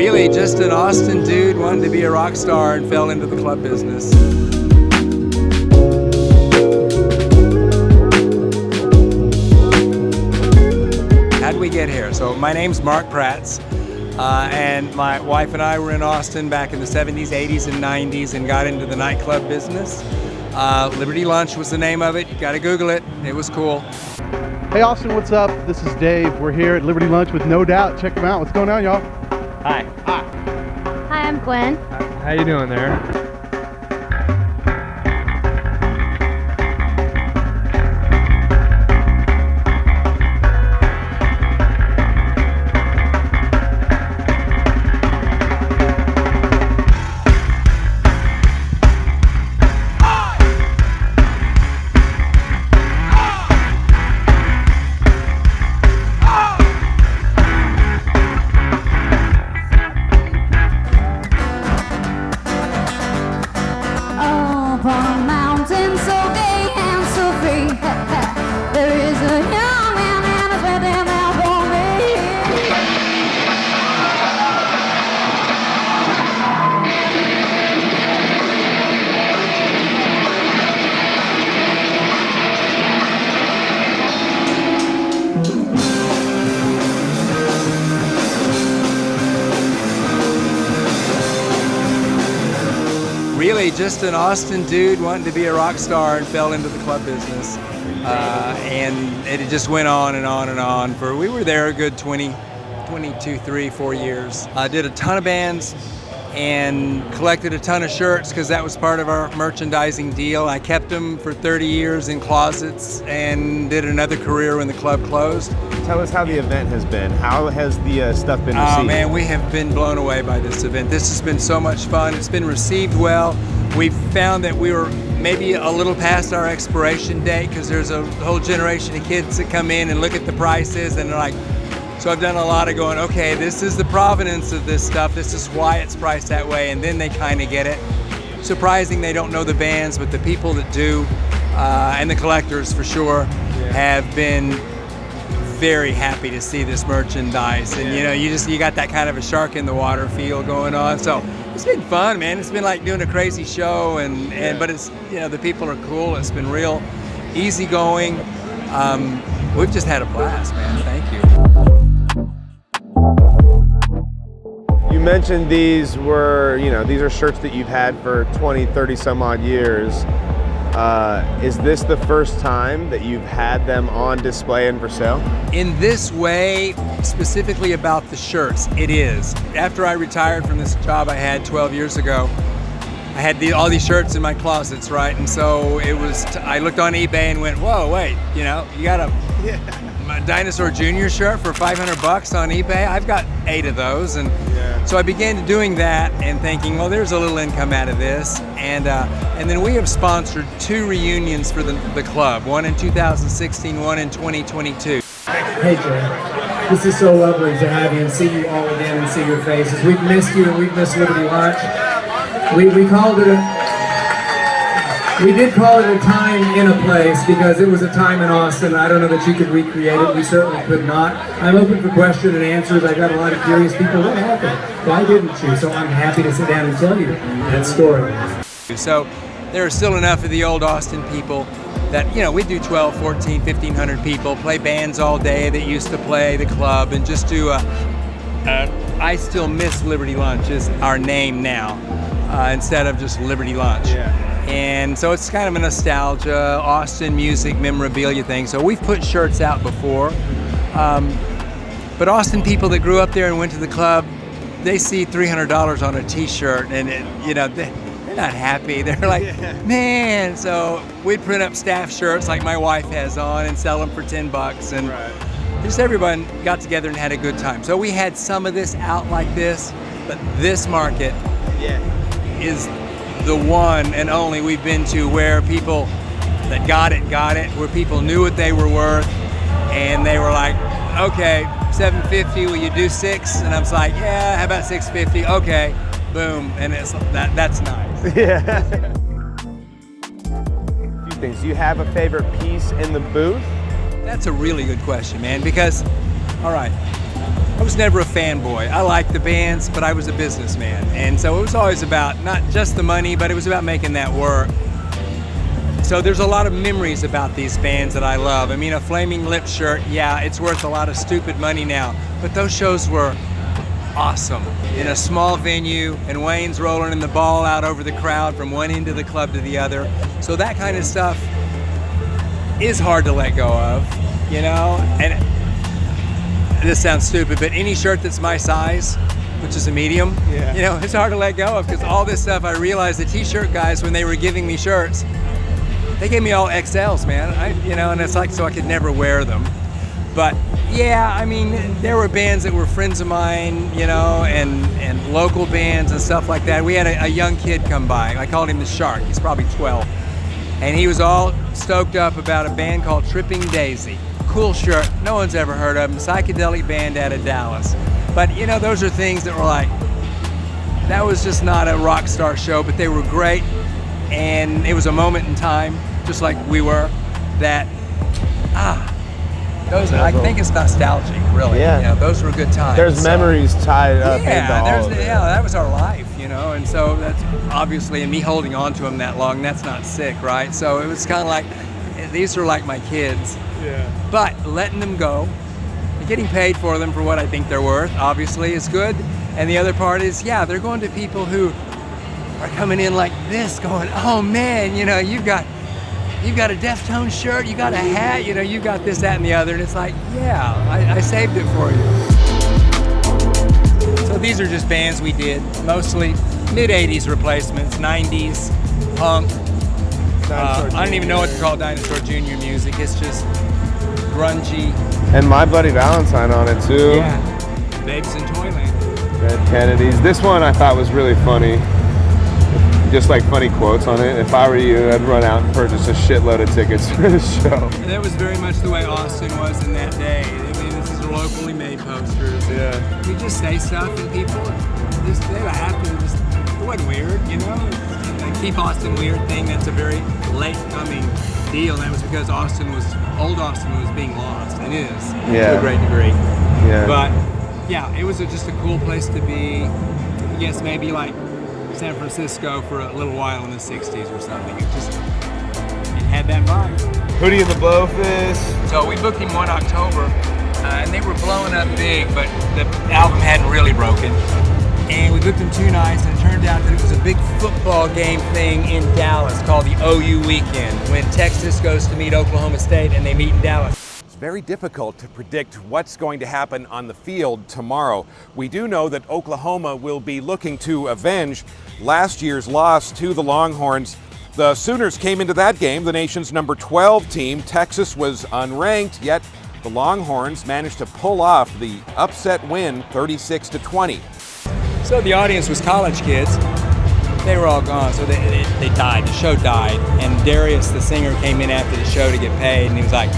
Really just an Austin dude, wanted to be a rock star and fell into the club business. How'd we get here? So my name's Mark Pratz, and my wife and I were in Austin back in the 70s, 80s, and 90s and got into the nightclub business. Liberty Lunch was the name of it. You gotta Google it. It was cool. Hey Austin, what's up? This is Dave. We're here at Liberty Lunch with No Doubt. Check them out. What's going on, y'all? Hi. Hi. Hi, I'm Gwen. How you doing there? Upon mountains so gay and so free, there is a young man and a wedding there for me. Really just an Austin dude wanting to be a rock star and fell into the club business. And it just went on and on and on. We were there a good 22, 3, 4 years. I did a ton of bands and collected a ton of shirts because that was part of our merchandising deal. I kept them for 30 years in closets and did another career when the club closed. Tell us how the event has been. How has the stuff been received? Oh man, we have been blown away by this event. This has been so much fun. It's been received well. We found that we were maybe a little past our expiration date because there's a whole generation of kids that come in and look at the prices and they're like, so I've done a lot of going, okay, this is the provenance of this stuff. This is why it's priced that way. And then they kind of get it. Surprising they don't know the bands, but the people that do, and the collectors for sure, have been very happy to see this merchandise. And you know, you got that kind of a shark in the water feel going on. So it's been fun, man. It's been like doing a crazy show but it's, you know, the people are cool. It's been real easygoing. We've just had a blast, man. Thank you. You mentioned these are shirts that you've had for 20, 30 some odd years. Is this the first time that you've had them on display and for sale? In this way, specifically about the shirts, it is. After I retired from this job I had 12 years ago, I had all these shirts in my closets, right? And so it was, I looked on eBay and went, whoa, wait, you know, you got a Dinosaur Jr. shirt for $500 on eBay? I've got 8 of those. And so I began doing that and thinking, well, there's a little income out of this. And then we have sponsored 2 reunions for the club, one in 2016, one in 2022. Hey Jay, this is so lovely to have you and see you all again and see your faces. We've missed you and we've missed Liberty Lunch. We did call it a time in a place because it was a time in Austin. I don't know that you could recreate it. We certainly could not. I'm open for question and answers. I got a lot of curious people. What happened? Why didn't you? So I'm happy to sit down and tell you that story. So there are still enough of the old Austin people that, you know, we do 12, 14, 1,500 people, play bands all day that used to play the club and just do I Still Miss Liberty Lunch is our name now, instead of just Liberty Lunch. And so it's kind of a nostalgia, Austin music, memorabilia thing. So we've put shirts out before. But Austin people that grew up there and went to the club, they see $300 on a t-shirt and they're not happy. They're like, man. So we'd print up staff shirts like my wife has on and sell them for $10. And just everyone got together and had a good time. So we had some of this out like this, but this market is the one and only we've been to where people that got it, where people knew what they were worth, and they were like, okay, $750, will you do 6? And I was like, yeah, how about $650? Okay, boom, and it's that's nice. Yeah. A few things. Do you have a favorite piece in the booth? That's a really good question, man, because, all right, I was never a fanboy. I liked the bands, but I was a businessman. And so it was always about not just the money, but it was about making that work. So there's a lot of memories about these bands that I love. I mean, a Flaming Lips shirt, yeah, it's worth a lot of stupid money now, but those shows were awesome in a small venue, and Wayne's rolling the ball out over the crowd from one end of the club to the other. So that kind of stuff is hard to let go of, you know? And this sounds stupid, but any shirt that's my size, which is a medium, you know, it's hard to let go of, because all this stuff, I realized the t-shirt guys, when they were giving me shirts, they gave me all XLs, man. You know, and it's like, so I could never wear them. But yeah, I mean, there were bands that were friends of mine, you know, and local bands and stuff like that. We had a young kid come by. I called him the Shark. He's probably 12. And he was all stoked up about a band called Tripping Daisy. Cool shirt. No one's ever heard of them. Psychedelic band out of Dallas. But, you know, those are things that were like, that was just not a rock star show, but they were great. And it was a moment in time, just like we were, that, those, I think it's nostalgic, really. Yeah. You know, those were good times. There's memories tied up into all of it. Yeah, that was our life, you know, and so that's obviously, and me holding on to them that long, that's not sick, right? So it was kind of like, these are like my kids. Yeah. But letting them go, getting paid for them for what I think they're worth, obviously, is good. And the other part is, yeah, they're going to people who are coming in like this, going, oh man, you know, you've got a Deftones shirt, you got a hat, you know, you got this, that, and the other, and it's like, yeah, I saved it for you. So these are just bands we did, mostly mid-'80s replacements, '90s, punk. I don't even know what to call Dinosaur Jr. music, it's just grungy. And My Bloody Valentine on it too. Yeah, Babes in Toyland. Dead Kennedys. This one I thought was really funny. Just like funny quotes on it. If I were you, I'd run out and purchase a shitload of tickets for the show. And that was very much the way Austin was in that day. I mean, this is locally made posters. Yeah. We just say stuff and people, just, they laugh and just, it wasn't weird, you know? The Keep Austin Weird thing, that's a very late coming deal. And that was because old Austin was being lost, and is, to a great degree. Yeah. But yeah, it was just a cool place to be. I guess maybe like San Francisco for a little while in the 60s or something. It had that vibe. Hootie and the Blowfish. So we booked him 1 October, and they were blowing up big, but the album hadn't really broken. And we booked him 2 nights, and it turned out that it was a big football game thing in Dallas called the OU Weekend, when Texas goes to meet Oklahoma State and they meet in Dallas. Very difficult to predict what's going to happen on the field tomorrow. We do know that Oklahoma will be looking to avenge last year's loss to the Longhorns. The Sooners came into that game, the nation's number 12 team. Texas was unranked, yet the Longhorns managed to pull off the upset win 36-20. So the audience was college kids. They were all gone, so they died. The show died. And Darius, the singer, came in after the show to get paid, and he was like,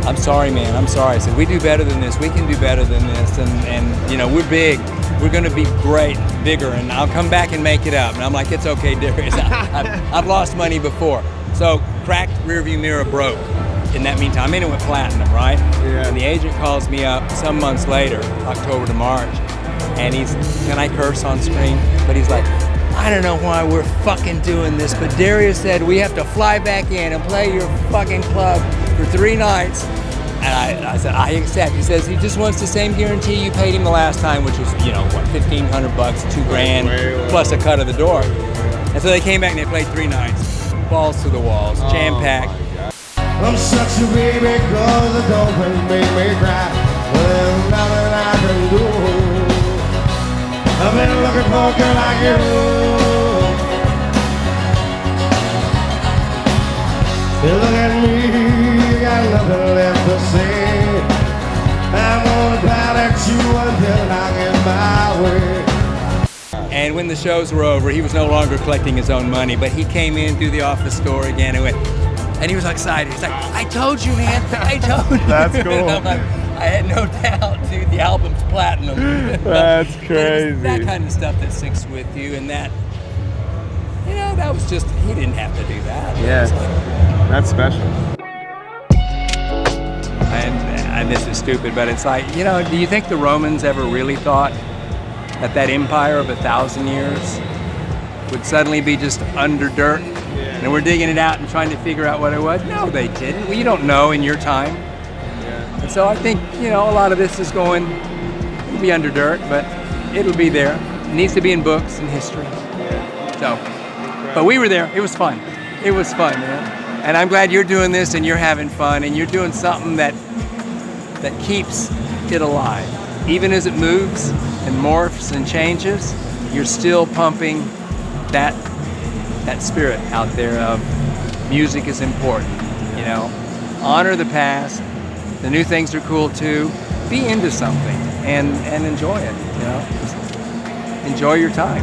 I'm sorry, man, I'm sorry. I said, we do better than this. We can do better than this. And you know, we're big. We're going to be great, bigger, and I'll come back and make it up. And I'm like, it's okay, Darius. I've lost money before. So cracked rearview mirror broke. In that meantime, I'm in it with platinum, right? Yeah. And the agent calls me up some months later, October to March, and he's, can I curse on screen? But he's like, I don't know why we're fucking doing this, but Darius said we have to fly back in and play your fucking club for 3 nights. And I said, I accept. He says he just wants the same guarantee you paid him the last time, which was, you know, what, $1,500, $2,000, plus a cut of the door. And so they came back and they played 3 nights. Balls to the walls, jam-packed. I'm such a baby, cause the don't make me cry. Well, nothing I can do. I've been looking for a girl like you. You look at me, you got nothing left to say. I'm gonna pout at you until I get my way. And when the shows were over, he was no longer collecting his own money, but he came in through the office door again and went, and he was excited. He's like, I told you, man, I told you. That's cool. And I'm like, I had no doubt, dude, the album's platinum. That's But crazy. it's that kind of stuff that sticks with you, and that, you know, that was just, he didn't have to do that. Yeah, that's special. And and this is stupid, but it's like, you know, do you think the Romans ever really thought that that empire of 1,000 years would suddenly be just under dirt? And we're digging it out and trying to figure out what it was? No, they didn't. Well, you don't know in your time. And so I think, you know, a lot of this is going to be under dirt, but it'll be there. It needs to be in books and history. So, but we were there. It was fun. It was fun, man. And I'm glad you're doing this and you're having fun and you're doing something that keeps it alive. Even as it moves and morphs and changes, you're still pumping that spirit out there of music is important, you know. Honor the past. The new things are cool too. Be into something and enjoy it, you know. Just enjoy your time.